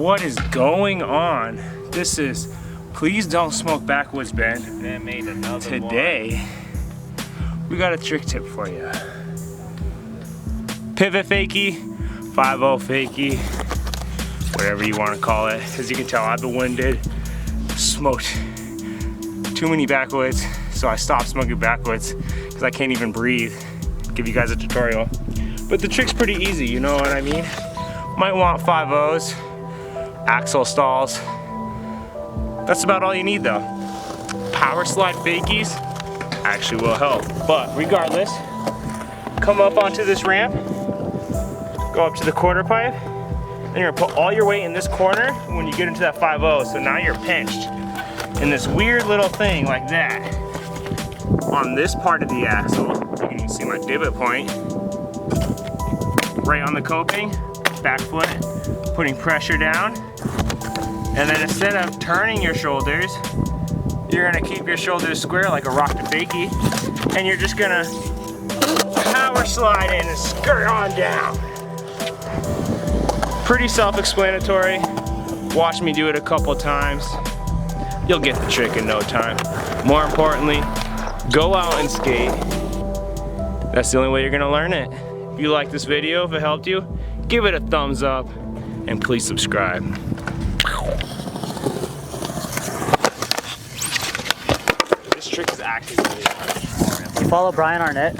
What is going on? This is Please Don't Smoke Backwoods Bend. Then made another Today, we got a trick tip for you. Pivot fakie, 5-0 fakie, whatever you want to call it. As you can tell, I've been winded, smoked too many backwoods, so I stopped smoking backwoods because I can't even breathe. Give you guys a tutorial. But the trick's pretty easy, you know what I mean? Might want 5-0s, axle stalls. That's about all you need though. Power slide fakies actually will help. But regardless, come up onto this ramp, go up to the quarter pipe, then you're gonna put all your weight in this corner when you get into that 5-0. So now you're pinched in this weird little thing like that. On this part of the axle, you can see my divot point, right on the coping, back foot, putting pressure down. And then instead of turning your shoulders, you're gonna keep your shoulders square like a rock to fakie, and you're just gonna power slide in and skirt on down. Pretty self-explanatory. Watch me do it a couple times. You'll get the trick in no time. More importantly, go out and skate. That's the only way you're gonna learn it. If you like this video, if it helped you, give it a thumbs up and please subscribe. This trick is actually really hard. You follow Brian Arnett?